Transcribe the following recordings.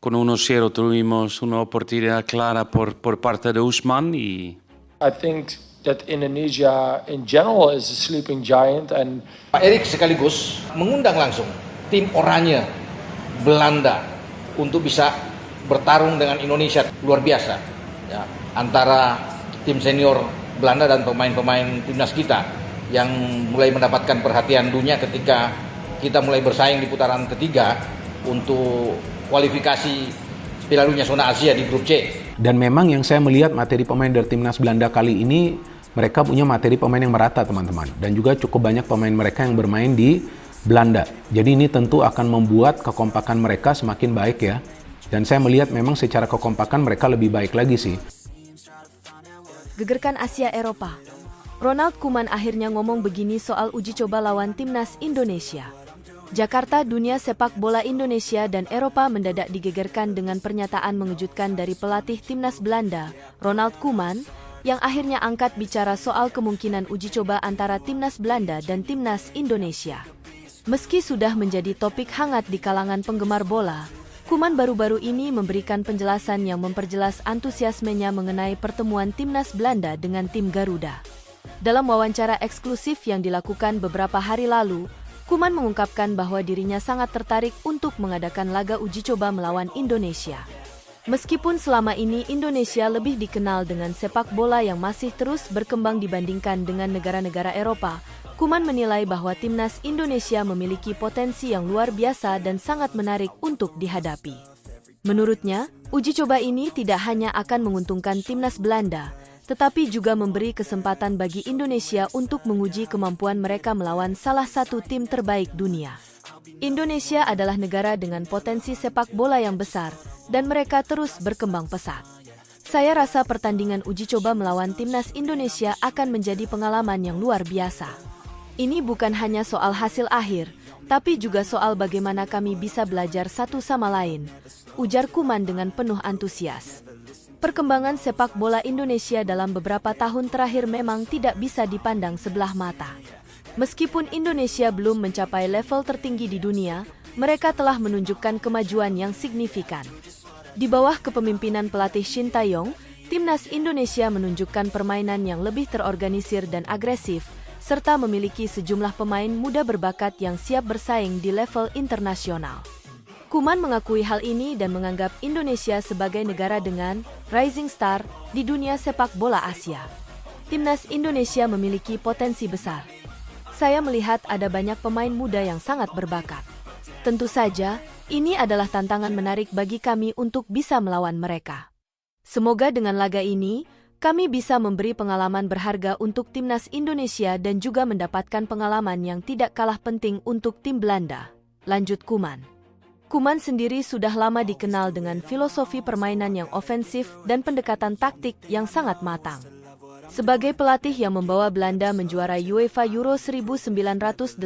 con 1-0 tuvimos una oportunidad clara por parte de Usman y I think that Indonesia in general is a sleeping giant, and Pak Erik sekaligus mengundang langsung tim oranye Belanda untuk bisa bertarung dengan Indonesia. Luar biasa ya, antara tim senior Belanda dan pemain-pemain timnas kita yang mulai mendapatkan perhatian dunia ketika kita mulai bersaing di putaran ketiga untuk kualifikasi Piala Dunia Zona Asia di grup C. Dan memang yang saya melihat materi pemain dari timnas Belanda kali ini, mereka punya materi pemain yang merata, teman-teman. Dan juga cukup banyak pemain mereka yang bermain di Belanda. Jadi ini tentu akan membuat kekompakan mereka semakin baik ya. Dan saya melihat memang secara kekompakan mereka lebih baik lagi sih. Gegerkan Asia Eropa. Ronald Koeman akhirnya ngomong begini soal uji coba lawan timnas Indonesia. Jakarta, dunia sepak bola Indonesia dan Eropa mendadak digegerkan dengan pernyataan mengejutkan dari pelatih timnas Belanda, Ronald Koeman, yang akhirnya angkat bicara soal kemungkinan uji coba antara timnas Belanda dan timnas Indonesia. Meski sudah menjadi topik hangat di kalangan penggemar bola, Koeman baru-baru ini memberikan penjelasan yang memperjelas antusiasmenya mengenai pertemuan timnas Belanda dengan tim Garuda. Dalam wawancara eksklusif yang dilakukan beberapa hari lalu, Koeman mengungkapkan bahwa dirinya sangat tertarik untuk mengadakan laga uji coba melawan Indonesia. Meskipun selama ini Indonesia lebih dikenal dengan sepak bola yang masih terus berkembang dibandingkan dengan negara-negara Eropa, Koeman menilai bahwa timnas Indonesia memiliki potensi yang luar biasa dan sangat menarik untuk dihadapi. Menurutnya, uji coba ini tidak hanya akan menguntungkan timnas Belanda, tetapi juga memberi kesempatan bagi Indonesia untuk menguji kemampuan mereka melawan salah satu tim terbaik dunia. Indonesia adalah negara dengan potensi sepak bola yang besar, dan mereka terus berkembang pesat. Saya rasa pertandingan uji coba melawan timnas Indonesia akan menjadi pengalaman yang luar biasa. Ini bukan hanya soal hasil akhir, tapi juga soal bagaimana kami bisa belajar satu sama lain, ujar Koeman dengan penuh antusias. Perkembangan sepak bola Indonesia dalam beberapa tahun terakhir memang tidak bisa dipandang sebelah mata. Meskipun Indonesia belum mencapai level tertinggi di dunia, mereka telah menunjukkan kemajuan yang signifikan. Di bawah kepemimpinan pelatih Shin Tae-yong, timnas Indonesia menunjukkan permainan yang lebih terorganisir dan agresif, serta memiliki sejumlah pemain muda berbakat yang siap bersaing di level internasional. Koeman mengakui hal ini dan menganggap Indonesia sebagai negara dengan rising star di dunia sepak bola Asia. Timnas Indonesia memiliki potensi besar. Saya melihat ada banyak pemain muda yang sangat berbakat. Tentu saja, ini adalah tantangan menarik bagi kami untuk bisa melawan mereka. Semoga dengan laga ini, kami bisa memberi pengalaman berharga untuk timnas Indonesia dan juga mendapatkan pengalaman yang tidak kalah penting untuk tim Belanda, lanjut Koeman. Koeman sendiri sudah lama dikenal dengan filosofi permainan yang ofensif dan pendekatan taktik yang sangat matang. Sebagai pelatih yang membawa Belanda menjuarai UEFA Euro 1988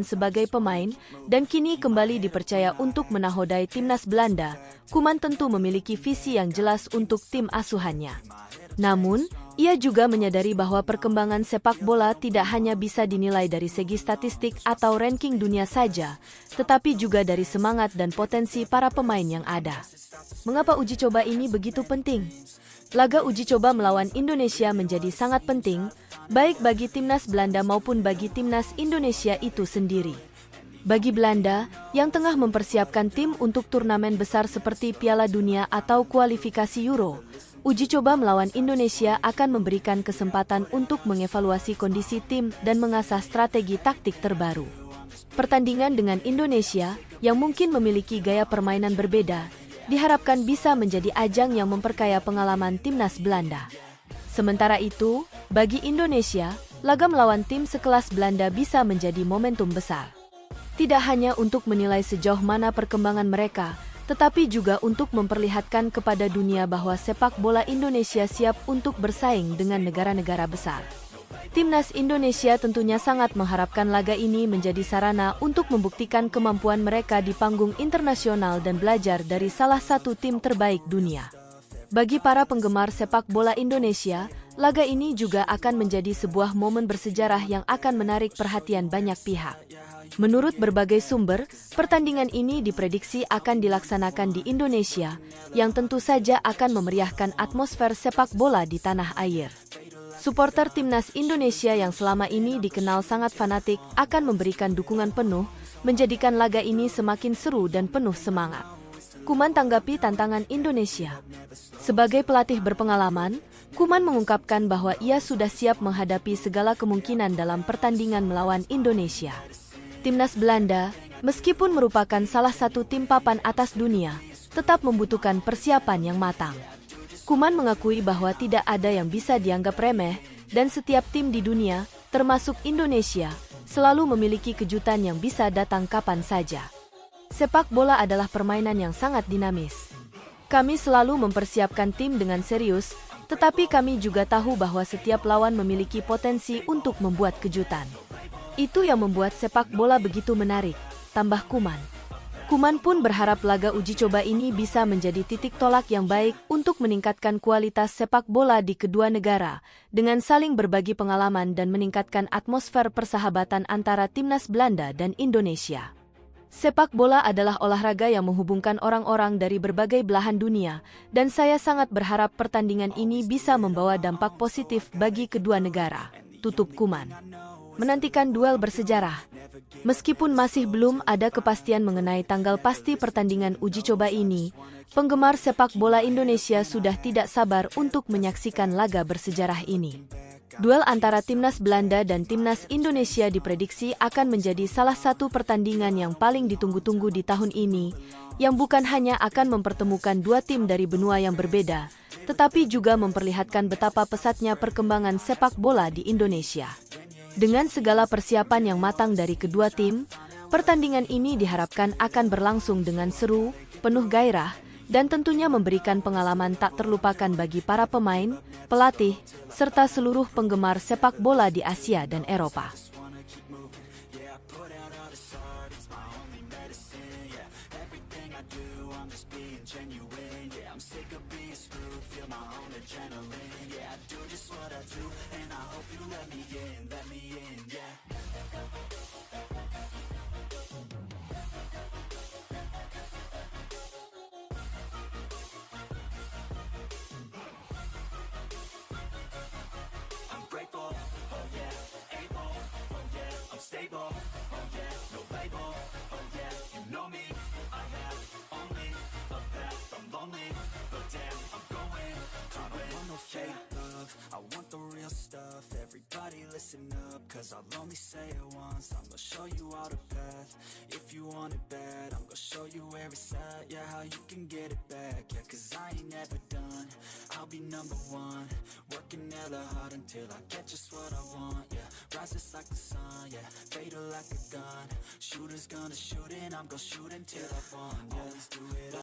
sebagai pemain dan kini kembali dipercaya untuk menahodai timnas Belanda, Koeman tentu memiliki visi yang jelas untuk tim asuhannya. Namun, ia juga menyadari bahwa perkembangan sepak bola tidak hanya bisa dinilai dari segi statistik atau ranking dunia saja, tetapi juga dari semangat dan potensi para pemain yang ada. Mengapa uji coba ini begitu penting? Laga uji coba melawan Indonesia menjadi sangat penting, baik bagi timnas Belanda maupun bagi timnas Indonesia itu sendiri. Bagi Belanda, yang tengah mempersiapkan tim untuk turnamen besar seperti Piala Dunia atau kualifikasi Euro, uji coba melawan Indonesia akan memberikan kesempatan untuk mengevaluasi kondisi tim dan mengasah strategi taktik terbaru. Pertandingan dengan Indonesia, yang mungkin memiliki gaya permainan berbeda, diharapkan bisa menjadi ajang yang memperkaya pengalaman timnas Belanda. Sementara itu, bagi Indonesia, laga melawan tim sekelas Belanda bisa menjadi momentum besar. Tidak hanya untuk menilai sejauh mana perkembangan mereka, tetapi juga untuk memperlihatkan kepada dunia bahwa sepak bola Indonesia siap untuk bersaing dengan negara-negara besar. Timnas Indonesia tentunya sangat mengharapkan laga ini menjadi sarana untuk membuktikan kemampuan mereka di panggung internasional dan belajar dari salah satu tim terbaik dunia. Bagi para penggemar sepak bola Indonesia, Laga ini juga akan menjadi sebuah momen bersejarah yang akan menarik perhatian banyak pihak. Menurut berbagai sumber, pertandingan ini diprediksi akan dilaksanakan di Indonesia, yang tentu saja akan memeriahkan atmosfer sepak bola di tanah air. Suporter timnas Indonesia yang selama ini dikenal sangat fanatik akan memberikan dukungan penuh, menjadikan laga ini semakin seru dan penuh semangat. Kuman tanggapi tantangan Indonesia. Sebagai pelatih berpengalaman, Kuman mengungkapkan bahwa ia sudah siap menghadapi segala kemungkinan dalam pertandingan melawan Indonesia. Timnas Belanda, meskipun merupakan salah satu tim papan atas dunia, tetap membutuhkan persiapan yang matang. Kuman mengakui bahwa tidak ada yang bisa dianggap remeh, dan setiap tim di dunia, termasuk Indonesia, selalu memiliki kejutan yang bisa datang kapan saja. Sepak bola adalah permainan yang sangat dinamis. Kami selalu mempersiapkan tim dengan serius, tetapi kami juga tahu bahwa setiap lawan memiliki potensi untuk membuat kejutan. Itu yang membuat sepak bola begitu menarik, tambah Kuman. Kuman pun berharap laga uji coba ini bisa menjadi titik tolak yang baik untuk meningkatkan kualitas sepak bola di kedua negara, dengan saling berbagi pengalaman dan meningkatkan atmosfer persahabatan antara timnas Belanda dan Indonesia. Sepak bola adalah olahraga yang menghubungkan orang-orang dari berbagai belahan dunia, dan saya sangat berharap pertandingan ini bisa membawa dampak positif bagi kedua negara, tutup Kuman. Menantikan duel bersejarah. Meskipun masih belum ada kepastian mengenai tanggal pasti pertandingan uji coba ini, penggemar sepak bola Indonesia sudah tidak sabar untuk menyaksikan laga bersejarah ini. Duel antara timnas Belanda dan timnas Indonesia diprediksi akan menjadi salah satu pertandingan yang paling ditunggu-tunggu di tahun ini, yang bukan hanya akan mempertemukan dua tim dari benua yang berbeda, tetapi juga memperlihatkan betapa pesatnya perkembangan sepak bola di Indonesia. Dengan segala persiapan yang matang dari kedua tim, pertandingan ini diharapkan akan berlangsung dengan seru, penuh gairah, dan tentunya memberikan pengalaman tak terlupakan bagi para pemain, pelatih, serta seluruh penggemar sepak bola di Asia dan Eropa. Stable, oh yeah, no label, oh yeah, you know me, I have only a path, I'm lonely, but damn, I'm going to I don't want no fake love, I want the real stuff, everybody listen up, cause I'll only say it once, I'm gonna show you all the path, if you want it bad, I'm gonna show you where it's at, yeah, how you can get it back, yeah, cause I ain't never done, I'll be number one, working hella hard until I get just what I want, yeah, rises like the sun, yeah, fatal like a gun, shooters gonna shoot and I'm gonna shoot until I won, yeah, always do it